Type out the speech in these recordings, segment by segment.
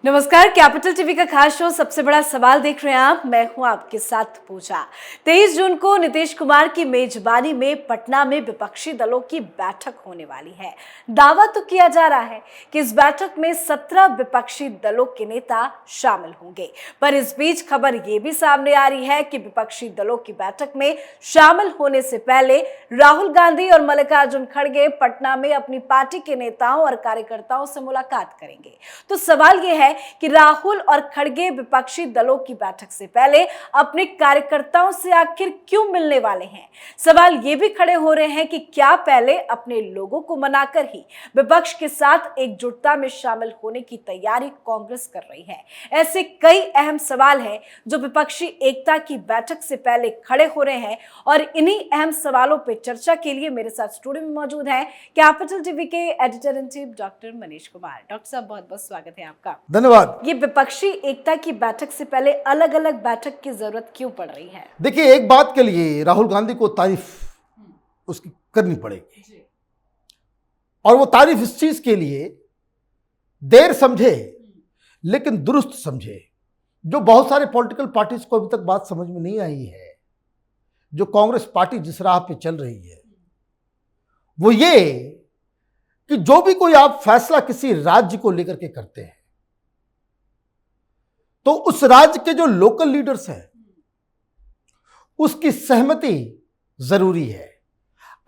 नमस्कार, capital TV का खास शो सबसे बड़ा सवाल देख रहे हैं आप। मैं हूं आपके साथ पूजा। 23 जून को नीतीश कुमार की मेजबानी में पटना में विपक्षी दलों की बैठक होने वाली है। दावा तो किया जा रहा है कि इस बैठक में 17 विपक्षी दलों के नेता शामिल होंगे, पर इस बीच खबर ये भी सामने आ रही है कि विपक्षी दलों की बैठक में शामिल होने से पहले राहुल गांधी और मल्लिकार्जुन खड़गे पटना में अपनी पार्टी के नेताओं और कार्यकर्ताओं से मुलाकात करेंगे। तो सवाल यह है कि राहुल और खड़गे विपक्षी दलों की बैठक से पहले अपने कार्यकर्ताओं से आखिर क्यों मिलने वाले हैं। सवाल ये भी खड़े हो रहे हैं कि क्या पहले अपने लोगों को मनाकर ही विपक्ष के साथ एकजुटता में शामिल होने की तैयारी कांग्रेस कर रही है। ऐसे कई अहम सवाल हैं जो विपक्षी एकता की बैठक से पहले खड़े हो रहे हैं और इन्हीं अहम सवालों पर चर्चा के लिए मेरे साथ स्टूडियो में मौजूद हैं कैपिटल टीवी के editor in chief doctor Manish Kumar. Doctor साहब, बहुत बहुत स्वागत है आपका। धन्यवाद। ये विपक्षी एकता की बैठक से पहले अलग अलग बैठक की जरूरत क्यों पड़ रही है? देखिए, एक बात के लिए राहुल गांधी को तारीफ उसकी करनी पड़ेगी, और वो तारीफ इस चीज के लिए देर समझे लेकिन दुरुस्त समझे, जो बहुत सारे पॉलिटिकल पार्टीज को अभी तक बात समझ में नहीं आई है। जो कांग्रेस पार्टी जिस राह पे चल रही है वो ये कि जो भी कोई आप फैसला किसी राज्य को लेकर के करते हैं तो उस राज्य के जो लोकल लीडर्स हैं उसकी सहमति जरूरी है।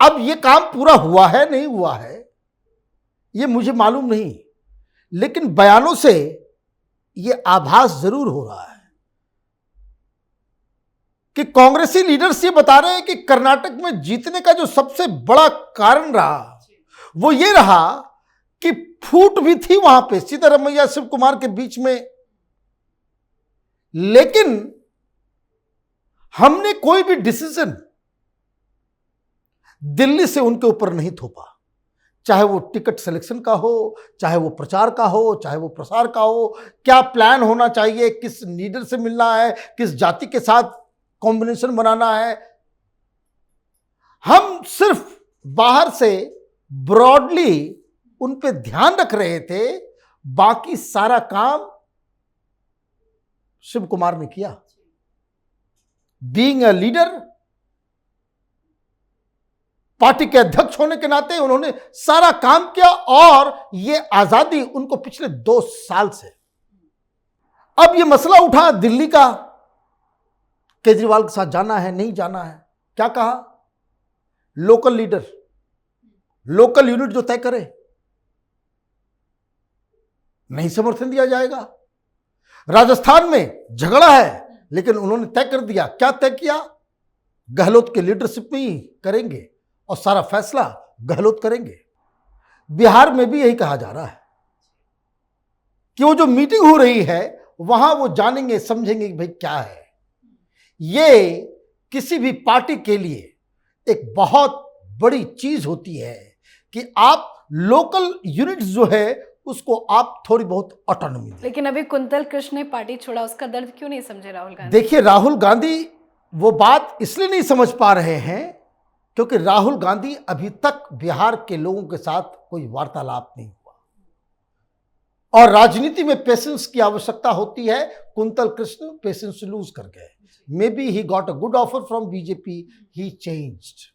अब ये काम पूरा हुआ है नहीं हुआ है ये मुझे मालूम नहीं, लेकिन बयानों से ये आभास जरूर हो रहा है कि कांग्रेसी लीडर्स ये बता रहे हैं कि कर्नाटक में जीतने का जो सबसे बड़ा कारण रहा वो ये रहा कि फूट भी थी वहां पे सिद्धारमैया शिव कुमार के बीच में, लेकिन हमने कोई भी डिसीजन दिल्ली से उनके ऊपर नहीं थोपा। चाहे वो टिकट सिलेक्शन का हो, चाहे वो प्रचार का हो, चाहे वो प्रसार का हो, क्या प्लान होना चाहिए, किस लीडर से मिलना है, किस जाति के साथ कॉम्बिनेशन बनाना है, हम सिर्फ बाहर से ब्रॉडली उन पे ध्यान रख रहे थे। बाकी सारा काम शिव कुमार ने किया। बीइंग अ लीडर, पार्टी के अध्यक्ष होने के नाते उन्होंने सारा काम किया, और ये आजादी उनको पिछले 2 साल से। अब ये मसला उठा दिल्ली का, केजरीवाल के साथ जाना है नहीं जाना है। क्या कहा? लोकल लीडर, लोकल यूनिट जो तय करे, नहीं समर्थन दिया जाएगा। राजस्थान में झगड़ा है लेकिन उन्होंने तय कर दिया। क्या तय किया? गहलोत के लीडरशिप में ही करेंगे और सारा फैसला गहलोत करेंगे। बिहार में भी यही कहा जा रहा है कि वो जो मीटिंग हो रही है वहां वो जानेंगे समझेंगे कि भाई क्या है। ये किसी भी पार्टी के लिए एक बहुत बड़ी चीज होती है कि आप लोकल यूनिट्स जो है उसको आप थोड़ी बहुत ऑटोनॉमी दें। लेकिन अभी कुंतल कृष्ण ने पार्टी छोड़ा, उसका दर्द क्यों नहीं समझे राहुल गांधी? देखिए, राहुल गांधी वो बात इसलिए नहीं समझ पा रहे हैं क्योंकि राहुल गांधी अभी तक बिहार के लोगों के साथ कोई वार्तालाप नहीं हुआ, और राजनीति में पेशेंस की आवश्यकता होती है। कुंतल कृष्ण पेशेंस लूज कर गए। May be he got a good offer from BJP, he changed.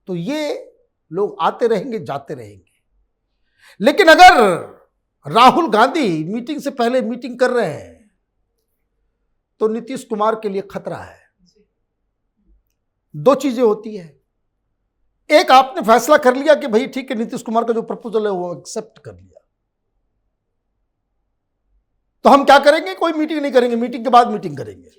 तो ये लोग आते रहेंगे जाते रहेंगे, लेकिन अगर राहुल गांधी मीटिंग से पहले मीटिंग कर रहे हैं तो नीतीश कुमार के लिए खतरा है। 2 चीजें होती है। एक, आपने फैसला कर लिया कि भाई ठीक है, नीतीश कुमार का जो प्रपोजल है वो एक्सेप्ट कर लिया, तो हम क्या करेंगे? कोई मीटिंग नहीं करेंगे, मीटिंग के बाद मीटिंग करेंगे।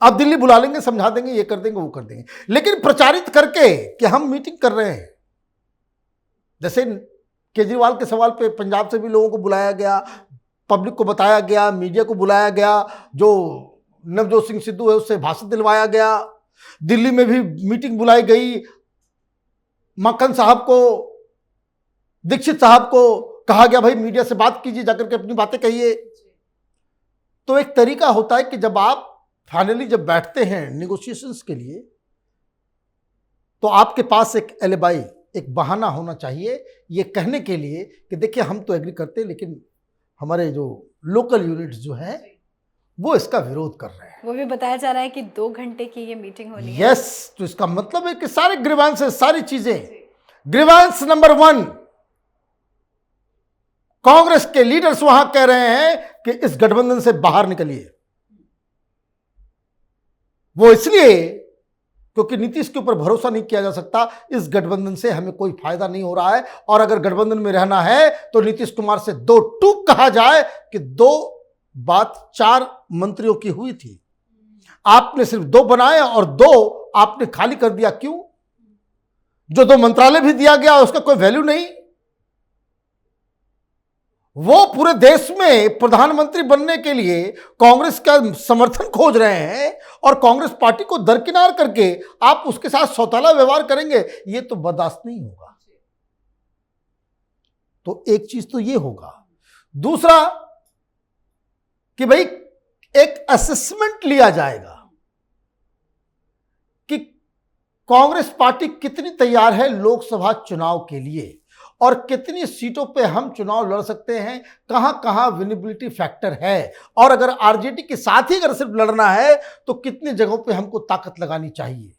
आप दिल्ली बुला लेंगे, समझा देंगे, ये कर देंगे वो कर देंगे, लेकिन प्रचारित करके कि हम मीटिंग कर रहे हैं। जैसे केजरीवाल के सवाल पे पंजाब से भी लोगों को बुलाया गया, पब्लिक को बताया गया, मीडिया को बुलाया गया, जो नवजोत सिंह सिद्धू है उससे भाषण दिलवाया गया। दिल्ली में भी मीटिंग बुलाई गई, मक्खन साहब को, दीक्षित साहब को कहा गया भाई मीडिया से बात कीजिए, जाकर के अपनी बातें कहिए। तो एक तरीका होता है कि जब आप फाइनली जब बैठते हैं नेगोशिएशंस के लिए, तो आपके पास एक एलिबाई, एक बहाना होना चाहिए ये कहने के लिए कि देखिए हम तो एग्री करते हैं लेकिन हमारे जो लोकल यूनिट्स जो हैं वो इसका विरोध कर रहे हैं। वो भी बताया जा रहा है कि 2 घंटे की ये मीटिंग होनी है। यस, तो इसका मतलब है कि सारे ग्रीवांसेस, सारी चीजें। ग्रीवांस नंबर 1, कांग्रेस के लीडर्स वहां कह रहे हैं कि इस गठबंधन से बाहर निकलिए। वो इसलिए क्योंकि नीतीश के ऊपर भरोसा नहीं किया जा सकता। इस गठबंधन से हमें कोई फायदा नहीं हो रहा है, और अगर गठबंधन में रहना है तो नीतीश कुमार से 2 टूक कहा जाए कि 2 बात 4 मंत्रियों की हुई थी, आपने सिर्फ 2 बनाए और 2 आपने खाली कर दिया। क्यों? जो 2 मंत्रालय भी दिया गया उसका कोई वैल्यू नहीं। वो पूरे देश में प्रधानमंत्री बनने के लिए कांग्रेस का समर्थन खोज रहे हैं, और कांग्रेस पार्टी को दरकिनार करके आप उसके साथ सौतेला व्यवहार करेंगे, ये तो बर्दाश्त नहीं होगा। तो एक चीज तो ये होगा। दूसरा कि भाई एक असेसमेंट लिया जाएगा कि कांग्रेस पार्टी कितनी तैयार है लोकसभा चुनाव के लिए, और कितनी सीटों पे हम चुनाव लड़ सकते हैं, कहां कहां विनेबिलिटी फैक्टर है, और अगर आरजेडी के साथ ही अगर सिर्फ लड़ना है तो कितनी जगहों पे हमको ताकत लगानी चाहिए।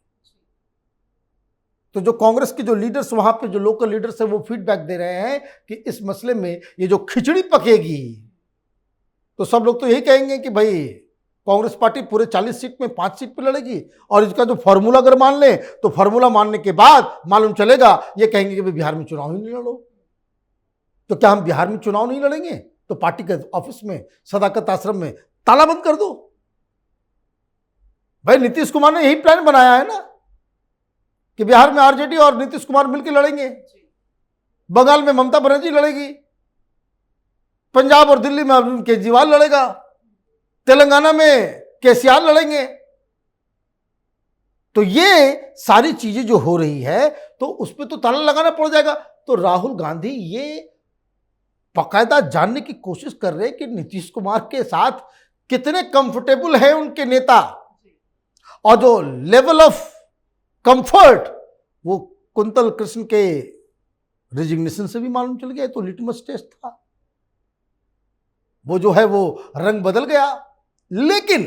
तो जो कांग्रेस के जो लीडर्स वहां पे, जो लोकल लीडर्स है, वो फीडबैक दे रहे हैं कि इस मसले में ये जो खिचड़ी पकेगी, तो सब लोग तो यही कहेंगे कि भाई कांग्रेस पार्टी पूरे 40 सीट में 5 सीट पे लड़ेगी, और इसका जो फॉर्मूला अगर मान लें तो फॉर्मूला मानने के बाद मालूम चलेगा ये कहेंगे कि भाई बिहार में चुनाव ही नहीं लड़ो। तो क्या हम बिहार में चुनाव नहीं लड़ेंगे? तो पार्टी के ऑफिस में, सदाकत आश्रम में ताला बंद कर दो। भाई नीतीश कुमार ने यही प्लान बनाया है ना कि बिहार में आरजेडी और नीतीश कुमार मिलकर लड़ेंगे, बंगाल में ममता बनर्जी लड़ेगी, पंजाब और दिल्ली में अरविंद केजरीवाल लड़ेगा, तेलंगाना में केसीआर लड़ेंगे। तो ये सारी चीजें जो हो रही है तो उस पर तो ताला लगाना पड़ जाएगा। तो राहुल गांधी ये बाकायदा जानने की कोशिश कर रहे हैं कि नीतीश कुमार के साथ कितने कंफर्टेबल है उनके नेता, और जो लेवल ऑफ कंफर्ट वो कुंतल कृष्ण के रिजिग्नेशन से भी मालूम चल गया। तो लिटमस टेस्ट था, वो जो है वो रंग बदल गया। लेकिन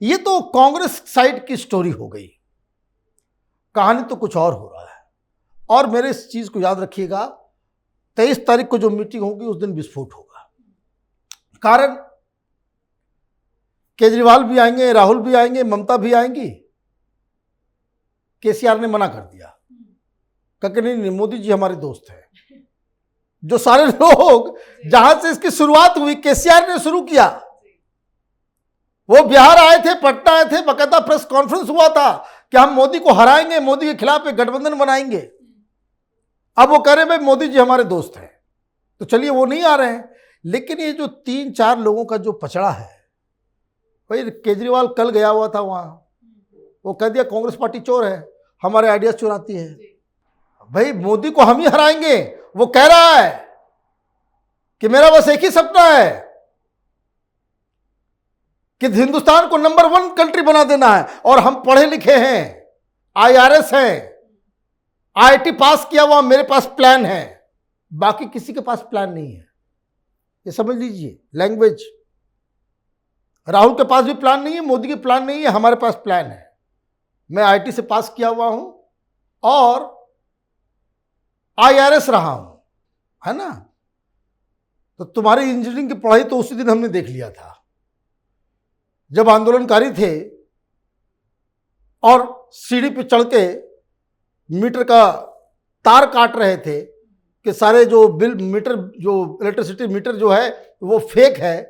ये तो कांग्रेस साइड की स्टोरी हो गई, कहानी तो कुछ और हो रहा है। और मेरे इस चीज को याद रखिएगा, 23 तारीख को जो मीटिंग होगी उस दिन विस्फोट होगा। कारण केजरीवाल भी आएंगे, राहुल भी आएंगे, ममता भी आएंगी। केसीआर ने मना कर दिया, कहकर नहीं मोदी जी हमारे दोस्त हैं। जो सारे लोग जहां से इसकी शुरुआत हुई केसीआर ने शुरू किया, वो बिहार आए थे, पटना आए थे, बकायदा प्रेस कॉन्फ्रेंस हुआ था कि हम मोदी को हराएंगे, मोदी के खिलाफ एक गठबंधन बनाएंगे। अब वो कह रहे भाई मोदी जी हमारे दोस्त हैं, तो चलिए वो नहीं आ रहे हैं। लेकिन ये जो 3-4 लोगों का जो पचड़ा है, भाई केजरीवाल कल गया हुआ था वहां, वो कह दिया कांग्रेस पार्टी चोर है, हमारे आइडियाज चुराती है। भाई मोदी को हम ही हराएंगे, वो कह रहा है कि मेरा बस एक ही सपना है कि हिंदुस्तान को नंबर 1 कंट्री बना देना है, और हम पढ़े लिखे हैं, IRS हैं, IIT पास किया हुआ, मेरे पास प्लान है, बाकी किसी के पास प्लान नहीं है। ये समझ लीजिए लैंग्वेज। राहुल के पास भी प्लान नहीं है, मोदी के प्लान नहीं है, हमारे पास प्लान है। मैं IIT से पास किया हुआ हूं और IRS रहा हूं, है ना। तो तुम्हारी इंजीनियरिंग की पढ़ाई तो उसी दिन हमने देख लिया था, जब आंदोलनकारी थे और सीढ़ी पे चढ़ के मीटर का तार काट रहे थे कि सारे जो बिल मीटर, जो इलेक्ट्रिसिटी मीटर जो है वो फेक है,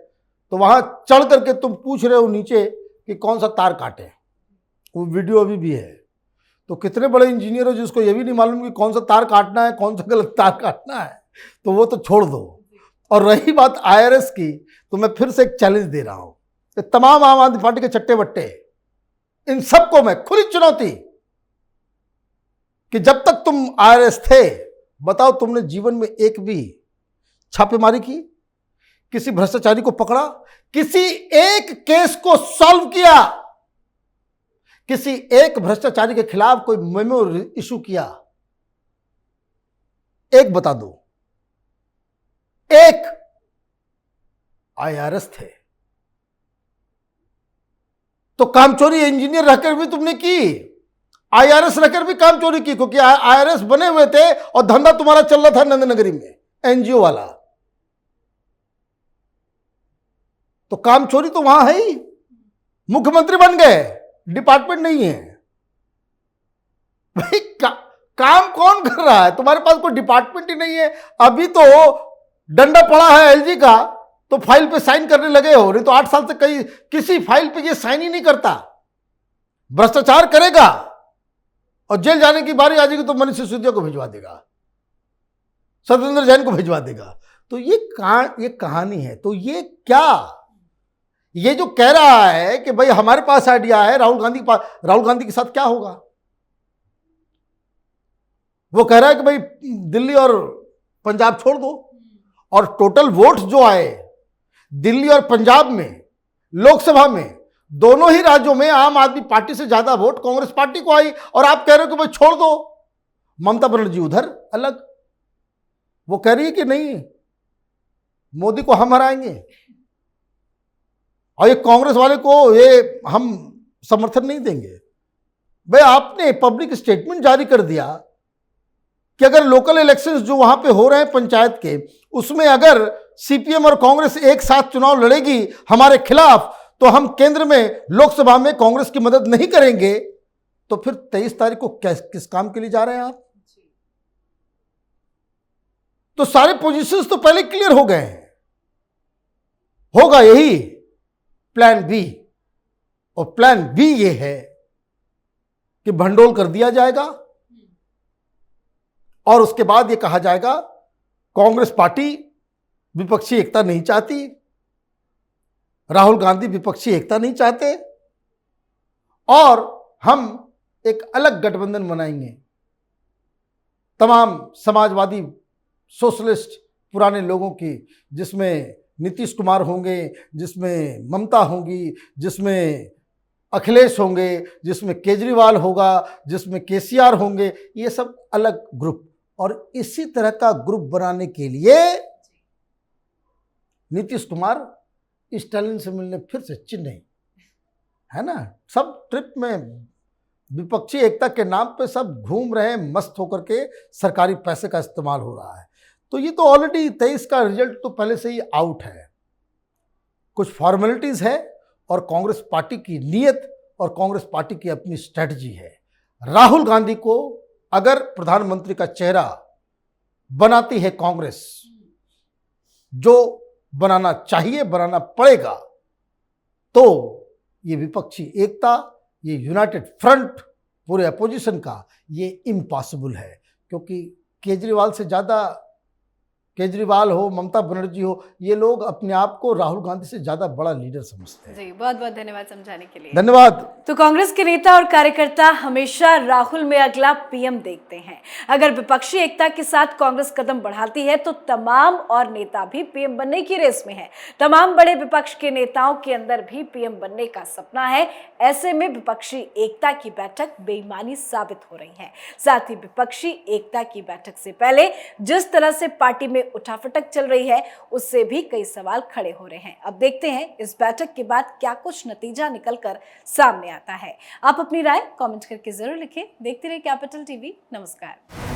तो वहां चढ़ करके तुम पूछ रहे हो नीचे कि कौन सा तार काटे। वो वीडियो अभी भी है। तो कितने बड़े इंजीनियर हो जिसको ये भी नहीं मालूम कि कौन सा तार काटना है, कौन सा गलत तार काटना है, तो वो तो छोड़ दो। और रही बात IRS की, तो मैं फिर से एक चैलेंज दे रहा हूं, तमाम आम आदमी पार्टी के चट्टे बट्टे, इन सबको मैं खुली चुनौती कि जब तक तुम IRS थे, बताओ तुमने जीवन में एक भी छापेमारी की, किसी भ्रष्टाचारी को पकड़ा, किसी एक केस को सॉल्व किया, किसी एक भ्रष्टाचारी के खिलाफ कोई मेमो इशू किया? एक बता दो, एक। आईआरएस थे। तो काम चोरी इंजीनियर रहकर भी तुमने की, आईआरएस रहकर भी काम चोरी की, क्योंकि आईआरएस बने हुए थे और धंधा तुम्हारा चल रहा था नंदनगरी में एनजीओ वाला। तो काम चोरी तो वहां है ही। मुख्यमंत्री बन गए, डिपार्टमेंट नहीं है भाई। काम कौन कर रहा है? तुम्हारे पास कोई डिपार्टमेंट ही नहीं है। अभी तो डंडा पड़ा है एलजी का, तो फाइल पे साइन करने लगे हो, नहीं तो 8 साल से कहीं किसी फाइल पे ये साइन ही नहीं करता। भ्रष्टाचार करेगा और जेल जाने की बारी आ जाएगी तो मनीष सिसोदिया को भिजवा देगा, सत्येंद्र जैन को भिजवा देगा। तो ये कहानी है। तो ये क्या, ये जो कह रहा है कि भाई हमारे पास आइडिया है, राहुल गांधी के साथ क्या होगा? वो कह रहा है कि भाई दिल्ली और पंजाब छोड़ दो, और टोटल वोट्स जो आए दिल्ली और पंजाब में लोकसभा में, दोनों ही राज्यों में आम आदमी पार्टी से ज्यादा वोट कांग्रेस पार्टी को आई, और आप कह रहे हो कि भाई छोड़ दो। ममता बनर्जी उधर अलग, वो कह रही है कि नहीं मोदी को हम हराएंगे, और ये कांग्रेस वाले को ये हम समर्थन नहीं देंगे। भाई आपने पब्लिक स्टेटमेंट जारी कर दिया कि अगर लोकल इलेक्शंस जो वहां पे हो रहे हैं पंचायत के, उसमें अगर सीपीएम और कांग्रेस एक साथ चुनाव लड़ेगी हमारे खिलाफ, तो हम केंद्र में लोकसभा में कांग्रेस की मदद नहीं करेंगे। तो फिर 23 तारीख को किस काम के लिए जा रहे हैं आप? तो सारे पोजीशंस तो पहले क्लियर हो गए हैं। होगा यही प्लान बी, और प्लान बी ये है कि भंडोल कर दिया जाएगा, और उसके बाद ये कहा जाएगा कांग्रेस पार्टी विपक्षी एकता नहीं चाहती, राहुल गांधी विपक्षी एकता नहीं चाहते, और हम एक अलग गठबंधन बनाएंगे तमाम समाजवादी सोशलिस्ट पुराने लोगों की, जिसमें नीतीश कुमार होंगे, जिसमें ममता होंगी, जिसमें अखिलेश होंगे, जिसमें केजरीवाल होगा, जिसमें केसीआर होंगे, ये सब अलग ग्रुप। और इसी तरह का ग्रुप बनाने के लिए नीतीश कुमार स्टालिन से मिलने फिर से चेन्नई, है ना, सब ट्रिप में विपक्षी एकता के नाम पे सब घूम रहे हैं, मस्त होकर के सरकारी पैसे का इस्तेमाल हो रहा है। तो ये तो ऑलरेडी 23 का रिजल्ट तो पहले से ही आउट है। कुछ फॉर्मेलिटीज है, और कांग्रेस पार्टी की नीयत और कांग्रेस पार्टी की अपनी स्ट्रेटजी है। राहुल गांधी को अगर प्रधानमंत्री का चेहरा बनाती है कांग्रेस, जो बनाना चाहिए, बनाना पड़ेगा, तो ये विपक्षी एकता, ये यूनाइटेड फ्रंट पूरे अपोजिशन का, ये इम्पॉसिबल है। क्योंकि केजरीवाल से ज़्यादा, केजरीवाल हो, ममता बनर्जी हो, ये लोग अपने आप को राहुल गांधी से ज्यादा बड़ा लीडर समझते हैं। जी, बहुत बहुत धन्यवाद समझाने के लिए। धन्यवाद। तो कांग्रेस के नेता और कार्यकर्ता हमेशा राहुल में अगला पीएम देखते हैं। अगर विपक्षी एकता के साथ कांग्रेस कदम बढ़ाती है तो तमाम और नेता भी पीएम बनने की रेस में हैं। तमाम बड़े विपक्ष के नेताओं के अंदर भी पीएम बनने का सपना है। ऐसे में विपक्षी एकता की बैठक बेईमानी साबित हो रही है। साथ ही विपक्षी एकता की बैठक से पहले जिस तरह से पार्टी में उठाफटक चल रही है, उससे भी कई सवाल खड़े हो रहे हैं। अब देखते हैं इस बैठक के बाद क्या कुछ नतीजा निकलकर सामने आता है। आप अपनी राय कमेंट करके जरूर लिखें। देखते रहिए कैपिटल टीवी। नमस्कार।